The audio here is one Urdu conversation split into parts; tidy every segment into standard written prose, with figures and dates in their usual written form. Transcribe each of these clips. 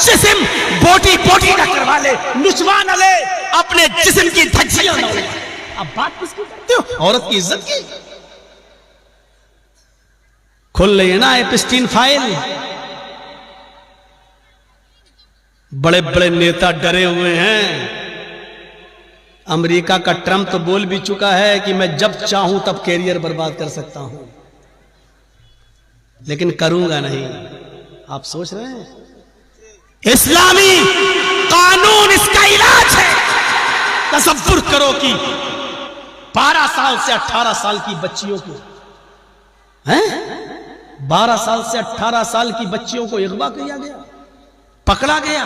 جسم بوٹی بوٹی نہ کروا لے، نچوا نہ لے، اپنے جسم کی دھجیاں نہ اڑا۔ اب بات کس کی کرتے ہو؟ عورت کی عزت کی۔ کھل رہی ہے نا ایپسٹین فائل، بڑے بڑے نیتا ڈرے ہوئے ہیں۔ امریکہ کا ٹرمپ تو بول بھی چکا ہے کہ میں جب چاہوں تب کیریئر برباد کر سکتا ہوں، لیکن کروں گا نہیں۔ آپ سوچ رہے ہیں اسلامی قانون اس کا علاج ہے۔ تصور کرو کہ 12 سال سے 18 سال کی بچیوں کو 12 سال سے 18 سال کی بچیوں کو اغوا کیا گیا، پکڑا گیا،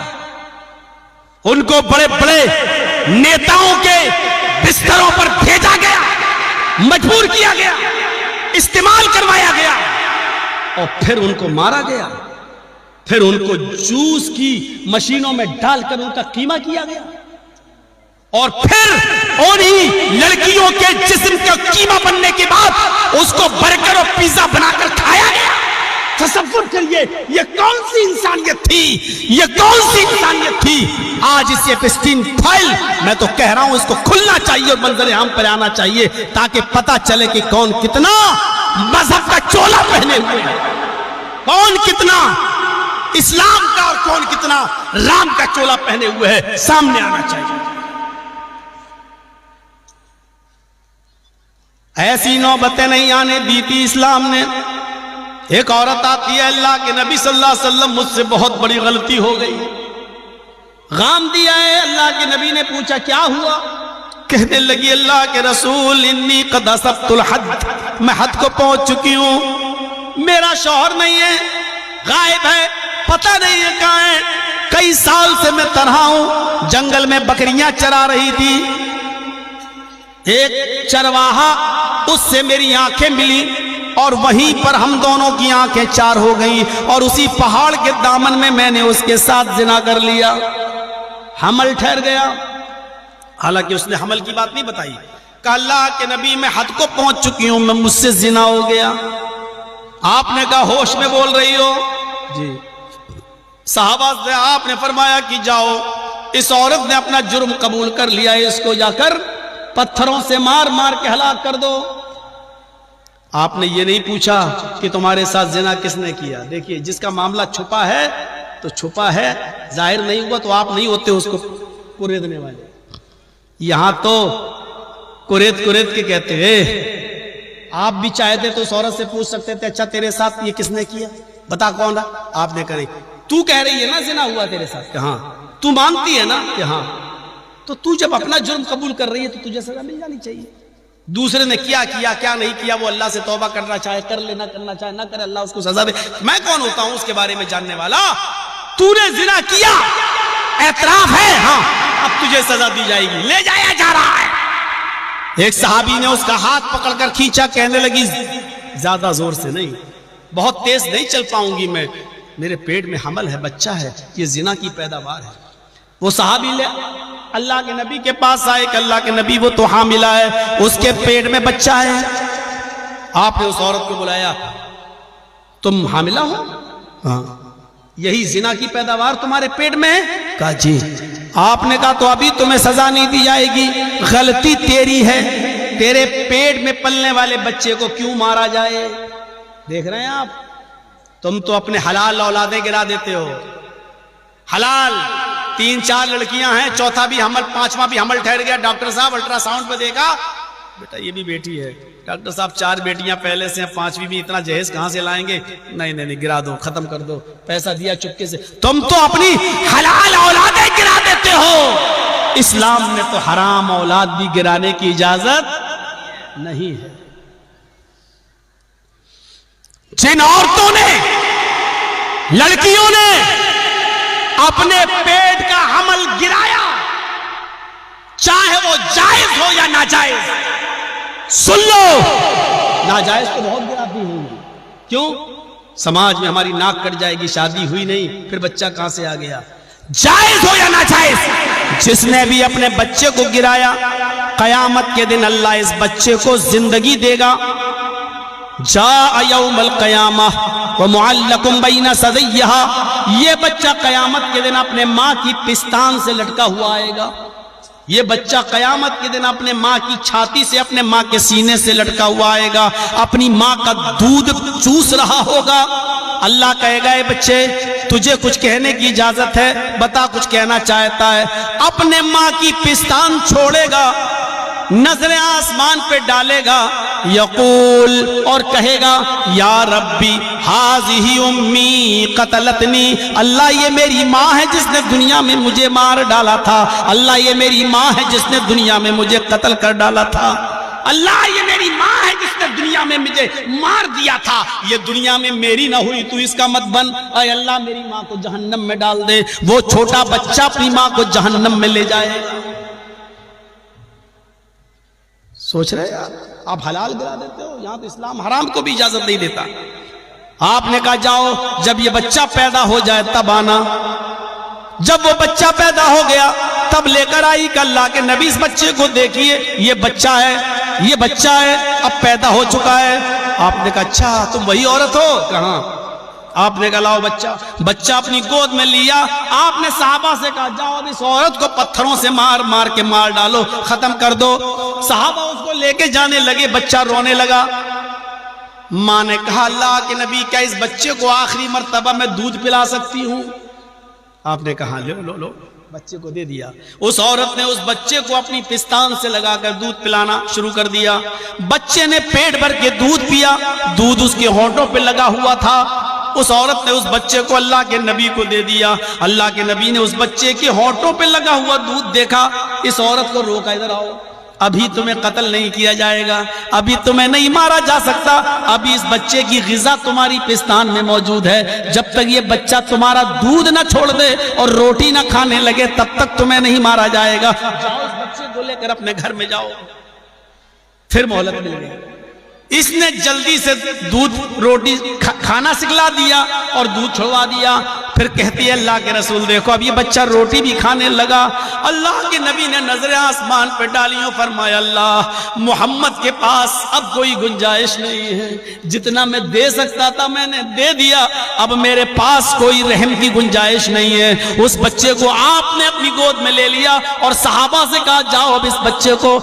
ان کو بڑے بڑے نیتاؤں کے بستروں پر بھیجا گیا، مجبور کیا گیا، استعمال کروایا گیا، اور پھر ان کو مارا گیا، پھر ان کو جوس کی مشینوں میں ڈال کر ان کا قیمہ کیا گیا، اور پھر انہی لڑکیوں کے جسم کا قیمہ بننے کے بعد اس کو برگر اور پیزا بنا کر کھایا گیا۔ تصور کریے یہ کون سی انسانیت تھی، یہ کون سی انسانیت تھی۔ آج اس ایپسٹین فائل میں تو کہہ رہا ہوں اس کو کھلنا چاہیے اور منظر عام پر آنا چاہیے، تاکہ پتہ چلے کہ کون کتنا مذہب کا چولا پہنے ہوئے ہے، کون کتنا اسلام کا اور کون کتنا رام کا چولا پہنے ہوئے ہے، سامنے آنا چاہیے۔ ایسی نوبتیں نہیں آنے دی تھی اسلام نے۔ ایک عورت آتی ہے، اللہ کے نبی صلی اللہ علیہ وسلم مجھ سے بہت بڑی غلطی ہو گئی، غام دیا ہے۔ اللہ کے نبی نے پوچھا کیا ہوا؟ کہنے لگی اللہ کے رسول انی قد اصبت الحد، میں حد کو پہنچ چکی ہوں، میرا شوہر نہیں ہے، غائب ہے، پتہ نہیں ہے کہاں ہے، کئی سال سے میں تنہا ہوں، جنگل میں بکریاں چرا رہی تھی، ایک چرواہا اس سے میری آنکھیں ملی اور وہیں پر ہم دونوں کی آنکھیں چار ہو گئیں، اور اسی پہاڑ کے دامن میں میں نے اس کے ساتھ زنا کر لیا، حمل ٹھہر گیا۔ حالانکہ اس نے حمل کی بات نہیں بتائی، کہا اللہ کے نبی میں حد کو پہنچ چکی ہوں، میں مجھ سے زنا ہو گیا۔ آپ نے کہا ہوش میں بول رہی ہو؟ جی۔ صحابہ سے آپ نے فرمایا کہ جاؤ، اس عورت نے اپنا جرم قبول کر لیا ہے، اس کو جا کر پتھروں سے مار مار کے ہلاک کر دو۔ آپ نے یہ نہیں پوچھا کہ تمہارے ساتھ زنا کس نے کیا۔ دیکھیے جس کا معاملہ چھپا ہے تو چھپا ہے، ظاہر نہیں ہوا تو آپ نہیں ہوتے اس کو کوریدنے والے۔ یہاں تو کوریت کے کہتے ہیں، آپ بھی چاہتے تو اس عورت سے پوچھ سکتے تھے اچھا تیرے ساتھ یہ کس نے کیا، بتا کون رہا؟ آپ نے کہا تو کہہ رہی ہے نا زنا ہوا تیرے ساتھ، کہ ہاں۔ تو مانتی ہے نا کہ ہاں، تو تو جب اپنا جرم قبول کر رہی ہے تو تجھے سزا مل جانی چاہیے۔ دوسرے نے کیا کیا نہیں کیا، وہ اللہ سے توبہ کرنا چاہے کر لے، نہ کرنا چاہے نہ کرے، اللہ اس کو سزا دے۔ میں کون ہوتا ہوں اس کے بارے میں جاننے والا؟ تو نے زنا کیا، اعتراف ہے، ہاں، اب تجھے سزا دی جائے گی، لے جایا جا رہا ہے۔ ایک صحابی نے اس کا ہاتھ پکڑ کر کھینچا، کہنے لگی زیادہ زور سے نہیں، بہت تیز نہیں چل پاؤں گی میں، میرے پیٹ میں حمل ہے، بچہ ہے، یہ زنا کی پیداوار ہے۔ وہ صحابی لے اللہ کے نبی کے پاس آئے کہ اللہ کے نبی وہ تو حاملہ ہے، اس کے پیٹ میں بچہ ہے۔ آپ نے اس عورت کو بلایا، تم حاملہ ہو؟ ہاں۔ یہی زنا کی پیداوار تمہارے پیٹ میں ہے؟ کہا جی۔ آپ نے کہا تو ابھی تمہیں سزا نہیں دی جائے گی، غلطی تیری ہے، تیرے پیٹ میں پلنے والے بچے کو کیوں مارا جائے؟ دیکھ رہے ہیں آپ، تم تو اپنے حلال اولادیں گرا دیتے ہو۔ حلال 3-4 لڑکیاں ہیں، چوتھا بھی حمل، 5واں بھی حمل ٹھہر گیا، ڈاکٹر صاحب الٹرا ساؤنڈ پہ دیکھا، بیٹا یہ بھی بیٹی ہے، ڈاکٹر صاحب 4 بیٹیاں پہلے سے ہیں، 5ویں بھی، اتنا جہیز کہاں سے لائیں گے؟ نہیں گرا دو، ختم کر دو، پیسہ دیا چپکے سے۔ تم تو اپنی حلال اولادیں گرا دیتے ہو، اسلام نے تو حرام اولاد بھی گرانے کی اجازت نہیں ہے۔ جن عورتوں نے، لڑکیوں نے اپنے پیٹ کا حمل گرایا، چاہے وہ جائز ہو یا ناجائز، سن لو، ناجائز تو بہت گراتی ہوں گی، کیوں؟ سماج میں ہماری ناک کٹ جائے گی، شادی ہوئی نہیں، پھر بچہ کہاں سے آ گیا؟ جائز ہو یا ناجائز، جس نے بھی اپنے بچے کو گرایا، قیامت کے دن اللہ اس بچے کو زندگی دے گا، جاء یوم القیامہ ومعلق بین ثدیہا، یہ بچہ قیامت کے دن اپنے ماں کی پستان سے لٹکا ہوا آئے گا. یہ بچہ قیامت کے دن اپنے ماں کی چھاتی سے، اپنے ماں کے سینے سے لٹکا ہوا آئے گا، اپنی ماں کا دودھ چوس رہا ہوگا. اللہ کہے گا اے بچے تجھے کچھ کہنے کی اجازت ہے، بتا کچھ کہنا چاہتا ہے. اپنے ماں کی پستان چھوڑے گا، نظریں آسمان پہ ڈالے گا، یقول اور کہے گا یا ربی ہاذہ امی قتلتنی، اللہ یہ میری ماں ہے جس نے دنیا میں مجھے مار ڈالا تھا، اللہ یہ میری ماں ہے جس نے دنیا میں مجھے قتل کر ڈالا تھا، اللہ یہ میری ماں ہے جس نے دنیا میں مجھے مار دیا تھا، یہ دنیا میں میری نہ ہوئی تو اس کا مت بن، اے اللہ میری ماں کو جہنم میں ڈال دے. وہ چھوٹا بچہ اپنی ماں کو جہنم میں لے جائے. سوچ رہے یار آپ حلال گرا دیتے ہو، یہاں تو اسلام حرام کو بھی اجازت نہیں دیتا. آپ نے کہا جاؤ جب یہ بچہ پیدا ہو جائے تب آنا. جب وہ بچہ پیدا ہو گیا تب لے کر آئی کہ اللہ کے نبی اس بچے کو دیکھیے، یہ بچہ ہے، یہ بچہ ہے، اب پیدا ہو چکا ہے. آپ نے کہا اچھا تم وہی عورت ہو؟ کہاں. آپ نے کہا لاؤ بچہ اپنی گود میں لیا. آپ نے صحابہ سے کہا جاؤ اب اس عورت کو پتھروں سے مار مار کے مار ڈالو، ختم کر دو. صحابہ اس کو لے کے جانے لگے، بچہ رونے لگا. ماں نے کہا اللہ کے نبی کیا اس بچے کو آخری مرتبہ میں دودھ پلا سکتی ہوں؟ آپ نے کہا لو بچے کو دے دیا. اس عورت نے اس بچے کو اپنی پستان سے لگا کر دودھ پلانا شروع کر دیا. بچے نے پیٹ بھر کے دودھ پیا، دودھ اس کے ہونٹوں پہ لگا ہوا تھا. اس عورت نے اس بچے کو اللہ کے نبی کو دے دیا. اللہ کے نبی نے اس بچے کے ہونٹوں پہ لگا ہوا دودھ دیکھا. اس عورت کو روکا، ادھر آؤ، ابھی تمہیں قتل نہیں کیا جائے گا، ابھی تمہیں نہیں مارا جا سکتا، ابھی اس بچے کی غذا تمہاری پستان میں موجود ہے. جب تک یہ بچہ تمہارا دودھ نہ چھوڑ دے اور روٹی نہ کھانے لگے تب تک تمہیں نہیں مارا جائے گا. جاؤ اس بچے کو لے کر اپنے گھر میں جاؤ. پھر مہلت مل گئی. اس نے جلدی سے دودھ روٹی کھانا سکھلا دیا اور دودھ چھوڑوا دیا. پھر کہتی ہے اللہ کے رسول دیکھو اب یہ بچہ روٹی بھی کھانے لگا. اللہ کے نبی نے نظر آسمان پہ ڈالیوں، فرمایا اللہ محمد کے پاس اب کوئی گنجائش نہیں ہے، جتنا میں دے سکتا تھا میں نے دے دیا، اب میرے پاس کوئی رحم کی گنجائش نہیں ہے. اس بچے کو آپ نے اپنی گود میں لے لیا اور صحابہ سے کہا جاؤ اب اس بچے کو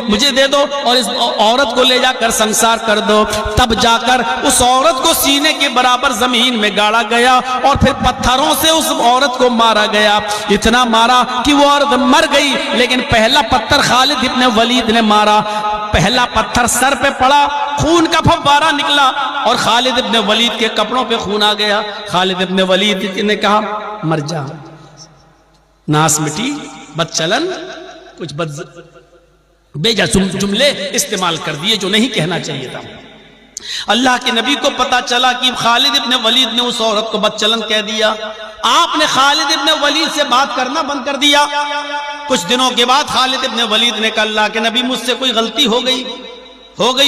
مجھے دے دو اور اس عورت کو لے جا کر سنسار کر دو. تب جا کر اس عورت کو سینے کے برابر زمین میں گاڑا گیا اور پھر پتھروں سے اس عورت کو مارا گیا. اتنا مارا کہ وہ عورت مر گئی، لیکن پہلا پتھر خالد ابن ولید نے مارا. پہلا پتھر سر پہ پڑا، خون کا پھوارا نکلا اور خالد ابن ولید کے کپڑوں پہ خون آ گیا. خالد ابن ولید نے کہا مر جا، ناس مٹی، بد چلن، کچھ بیجا جملے استعمال کر دیے جو نہیں کہنا چاہیے تھا. اللہ کے نبی کو پتا چلا کہ خالد ابن ولید نے اس عورت کو بدچلن کہہ دیا. آپ نے خالد ابن ولید سے بات کرنا بند کر دیا. کچھ دنوں کے بعد خالد ابن ولید نے کہا اللہ کے نبی مجھ سے کوئی غلطی ہو گئی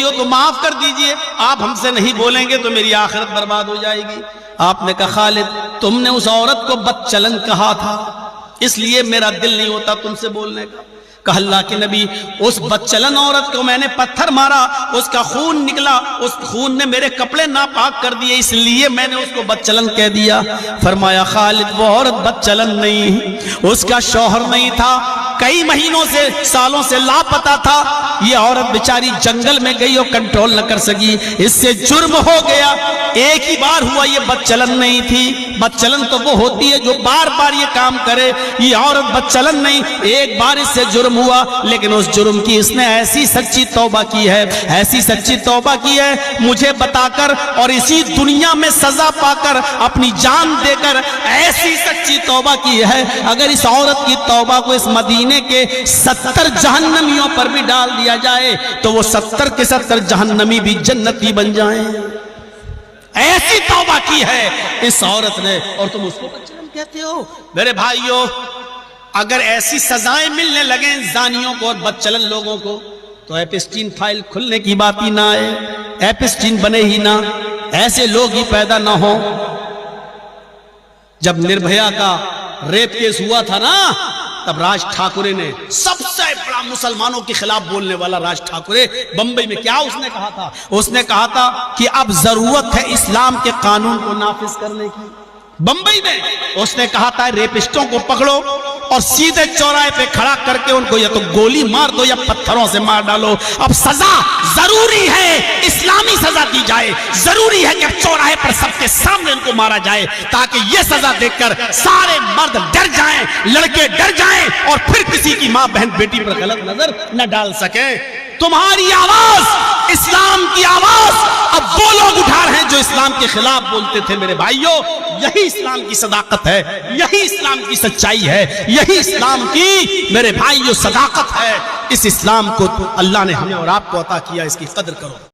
ہو تو معاف کر دیجئے، آپ ہم سے نہیں بولیں گے تو میری آخرت برباد ہو جائے گی. آپ نے کہا خالد تم نے اس عورت کو بدچلن کہا تھا، اس لیے میرا دل نہیں ہوتا تم سے بولنے کا. کہا اللہ کے نبی اس بدچلن عورت کو میں نے پتھر مارا، اس کا خون نکلا، اس خون نے میرے کپڑے ناپاک کر دیے، اس لیے میں نے اس کو بدچلن کہہ دیا. فرمایا خالد وہ عورت بدچلن نہیں، اس کا شوہر نہیں تھا، کئی مہینوں سے سالوں سے لاپتہ تھا. یہ عورت بیچاری جنگل میں گئی اور کنٹرول نہ کر سکی، اس سے جرم ہو گیا. ایک ہی بار ہوا، یہ بدچلن نہیں تھی. بدچلن تو وہ ہوتی ہے جو بار بار یہ کام کرے، یہ عورت بدچلن نہیں. ایک بار اس سے جرم ہوا، لیکن اس جرم کی اس نے ایسی سچی توبہ کی ہے، ایسی سچی توبہ کی ہے مجھے بتا کر اور اسی دنیا میں سزا پا کر اپنی جان دے کر ایسی سچی توبہ کی ہے. اگر اس عورت کی توبہ کو اس مدینے کے 70 جہنمیوں پر بھی ڈال دیا جائے تو وہ 70 کے 70 جہنمی بھی جنتی بن جائیں. ایسی توبہ کی ہے اس عورت نے، اور تم اس کو بدچلن کہتے ہو. میرے بھائیو اگر ایسی سزائیں ملنے لگیں زانیوں کو اور بدچلن لوگوں کو تو ایپسٹین فائل کھلنے کی بات ہی نہ آئے، ایپسٹین بنے ہی نہ، ایسے لوگ ہی پیدا نہ ہو. جب نربھیا کا ریپ کیس ہوا تھا نا تب راج ٹھاکرے نے، سب سے بڑا مسلمانوں کے خلاف بولنے والا راج ٹھاکرے، بمبئی میں کیا اس نے کہا تھا؟ اس نے کہا تھا کہ اب ضرورت ہے اسلام کے قانون کو نافذ کرنے کی۔ بمبئی میں اس نے کہا تھا ریپسٹوں کو پکڑو اور سیدھے چوراہے پہ کھڑا کر کے ان کو یا تو گولی مار دو یا پتھروں سے مار ڈالو۔ اب سزا ضروری ہے، اسلامی سزا دی جائے، ضروری ہے کہ چوراہے پر سب کے سامنے ان کو مارا جائے، تاکہ یہ سزا دیکھ کر سارے مرد ڈر جائیں، لڑکے ڈر جائیں اور پھر کسی کی ماں بہن بیٹی پر غلط نظر نہ ڈال سکیں۔ تمہاری آواز، اسلام کی آواز اب وہ لوگ اٹھا رہے ہیں جو اسلام کے خلاف بولتے تھے۔ میرے بھائیوں، یہی اسلام کی صداقت ہے، یہی اسلام کی سچائی ہے، یہی اسلام کی میرے بھائیوں صداقت ہے۔ اس اسلام کو اللہ نے ہمیں اور آپ کو عطا کیا، اس کی قدر کرو۔